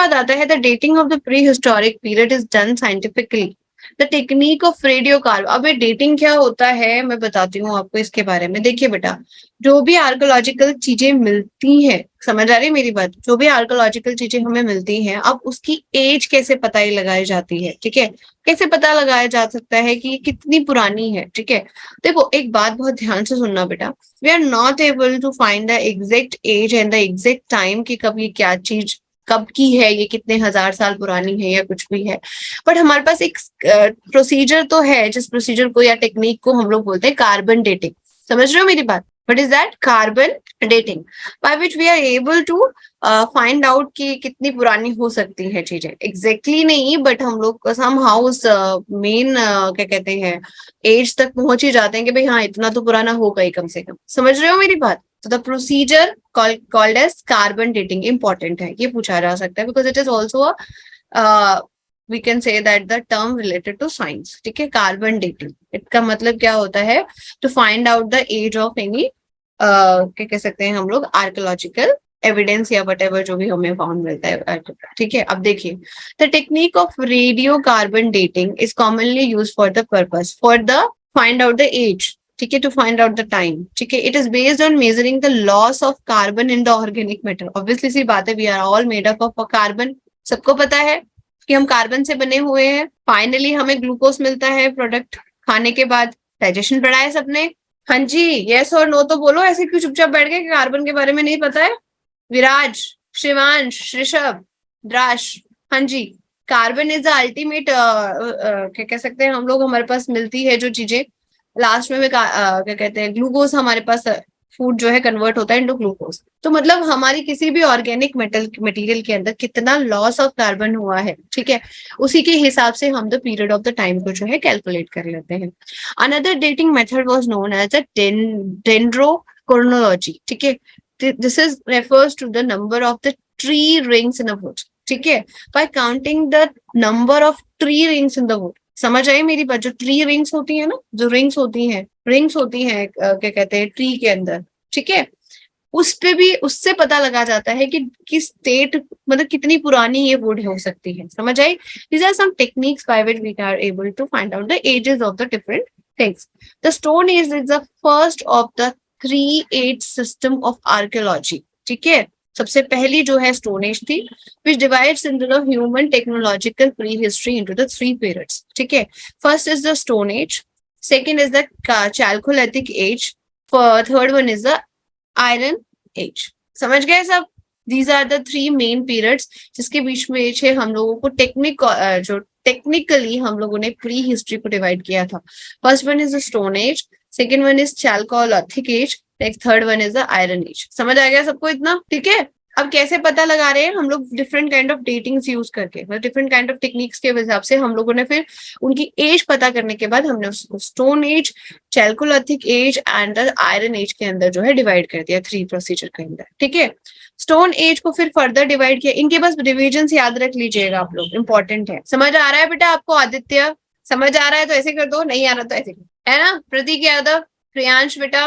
बाद आता है the dating of the pre historic period is done scientifically, the technique of radio carb. अब ये डेटिंग क्या होता है मैं बताती हूँ आपको इसके बारे में। देखिए बेटा, जो भी आर्कोलॉजिकल चीजें मिलती हैं, समझ आ रही है मेरी बात, जो भी आर्कोलॉजिकल चीजें हमें मिलती हैं, अब उसकी एज कैसे पता ही लगाई जाती है, ठीक है, कैसे पता लगाया जा सकता है कि ये कितनी पुरानी है, ठीक है। देखो एक बात बहुत ध्यान से सुनना बेटा, we are not able to find the exact age and the exact time कि कब ये क्या चीज कब की है, ये कितने हजार साल पुरानी है या कुछ भी है, बट हमारे पास एक प्रोसीजर तो है, जिस प्रोसीजर को या टेक्निक को हम लोग बोलते हैं कार्बन डेटिंग। समझ रहे हो मेरी बात? What is that? Carbon dating, by which we are able to find out कि कितनी पुरानी हो सकती है चीजें। एग्जैक्टली नहीं, बट हम लोग सम हाउ उस मेन क्या कहते हैं एज तक पहुंच ही जाते हैं कि भाई हाँ इतना तो पुराना होगा ही कम से कम। समझ रहे हो मेरी बात? तो the procedure called as carbon dating important है, ये पूछा जा सकता है, because it is also we can say that the term related to science, ठीक है। कार्बन डेटिंग इसका मतलब क्या होता है? To find out the age of any क्या कह सकते हैं हम लोग आर्कोलॉजिकल एविडेंस या वट एवर जो भी हमें फाउंड मिलता है, ठीक है। अब देखिए, the technique of radio carbon dating is commonly use for the purpose for the find out the age, ठीक है, to find out the time, ठीक है। It is based on measuring the loss of carbon in the organic matter. Obviously सी बात है, we are all made up of carbon, सबको पता है कि हम कार्बन से बने हुए हैं। फाइनली हमें ग्लूकोज मिलता है प्रोडक्ट खाने के बाद। डाइजेशन पढ़ा है सबने? हाँ जी, यस और नो तो बोलो, ऐसे क्यों चुपचाप बैठ गए कि कार्बन के बारे में नहीं पता है? विराज, शिवांश, ऋषभ, द्राश, हाँ जी। कार्बन इज द अल्टीमेट क्या कह सकते हैं हम लोग, हमारे पास मिलती है जो चीजें लास्ट में क्या कहते हैं ग्लूकोज, हमारे पास फूड जो है कन्वर्ट होता है इनटू ग्लूकोज। तो मतलब हमारी किसी भी ऑर्गेनिक मटेरियल के अंदर कितना लॉस ऑफ कार्बन हुआ है, ठीक है, उसी के हिसाब से हम the period of the time को जो है कैलकुलेट कर लेते हैं। Another dating method was known as a dendrochronology, ठीक है। This is refers to the number of the tree rings in a wood, ठीक है, by counting the number of tree rings in the wood. समझ आई मेरी बात? जो tree rings होती है ना, जो रिंग्स होती हैं क्या कहते हैं ट्री के अंदर, ठीक है, उस पे भी उससे पता लगा जाता है कि किस स्टेट मतलब कितनी पुरानी ये वुड हो सकती है। समझ आई? These are some techniques by which we are able to find out the ages of the different things. The stone age is the first of the 3 age system of archaeology, ठीक है। सबसे पहली जो है स्टोन एज थी, which divides into the human technological prehistory into the 3 periods, ठीक है। First is the Stone Age, second is the Chalcolithic age, third one is the Iron Age। समझ गए सब? These are the 3 main periods जिसके बीच में है हम लोगों को जो टेक्निकली हम लोगों ने प्री हिस्ट्री को डिवाइड किया था। First one is the stone age, second one is chalcolithic age, next third one is the iron age. समझ आ गया सबको इतना? ठीक है। अब कैसे पता लगा रहे हैं हम लोग? Different kind of datings use करके, मतलब डिफरेंट काइंड ऑफ टेक्निक्स के हिसाब से हम लोगों ने फिर उनकी एज पता करने के बाद हमने उसको stone age, chalcolithic age and the iron age के अंदर जो है डिवाइड कर दिया 3 प्रोसीजर के अंदर, ठीक है। स्टोन एज को फिर फर्दर डिवाइड किया। इनके बस डिविजन याद रख लीजिएगा आप लोग, इंपॉर्टेंट है। समझ आ रहा है बेटा आपको? आदित्य समझ आ रहा है तो ऐसे कर दो, नहीं आ रहा तो ऐसे कर, है ना? प्रतीक यादव, प्रियांश बेटा,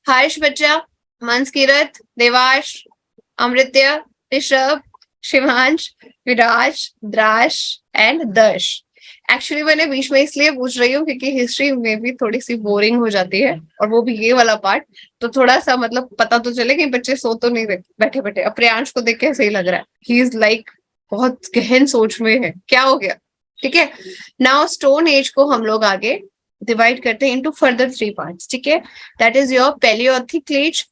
हर्ष बच्चा, मनस्किरत, देवाश, अमृत्य, ऋषभ, शिवांश, विराज, द्राश एंड दर्श। एक्चुअली मैंने बीच में इसलिए पूछ रही हूँ क्योंकि हिस्ट्री में भी थोड़ी सी बोरिंग हो जाती है, और वो भी ये वाला पार्ट, तो थोड़ा सा मतलब पता तो चले कि बच्चे सो तो नहीं बैठे बैठे। अब प्रियांश को देख के सही लग रहा है, ही इज लाइक बहुत गहन सोच में है, क्या हो गया? ठीक है। नाउ स्टोन एज को हम लोग आगे डिवाइड करते हैं इनटू फर्दर 3 पार्ट्स, ठीक है। That is your palaeolithic age,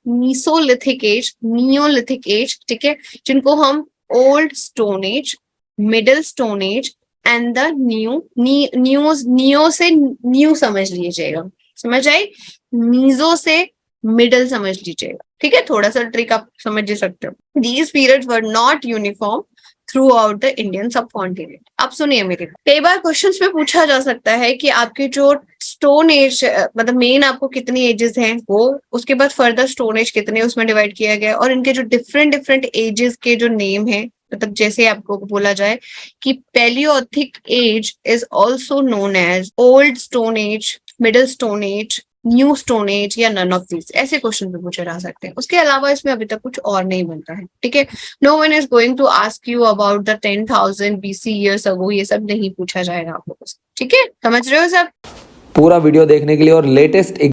mesolithic age, neolithic age, ठीक है, जिनको हम old stone age, middle stone age and the neo से न्यू समझ लीजिएगा। समझ आई? मीजो से मिडल समझ लीजिएगा, ठीक है। थोड़ा सा ट्रिक आप समझ ही सकते हो। These periods were not uniform through out the Indian सब कॉन्टिनेंट। अब सुनिए मेरे, कई बार क्वेश्चंस में पूछा जा सकता है कि आपके जो स्टोन एज मतलब मेन आपको कितनी एजेस हैं वो, उसके बाद फर्दर स्टोन एज कितने उसमें डिवाइड किया गया, और इनके जो डिफरेंट एजेस के जो नेम है, मतलब जैसे आपको बोला जाए कि palaeolithic age is also known as old stone age, middle stone age, new stone age या नन ऑफ दिस, ऐसे क्वेश्चन भी पूछे जा सकते हैं। उसके अलावा इसमें अभी तक कुछ और नहीं बनता है, ठीक है। No one is going to ask you about the 10,000 BC years ago, ये सब नहीं पूछा जाएगा आप लोगों से, ठीक है, समझ रहे हो सब। पूरा वीडियो देखने के लिए और लेटेस्ट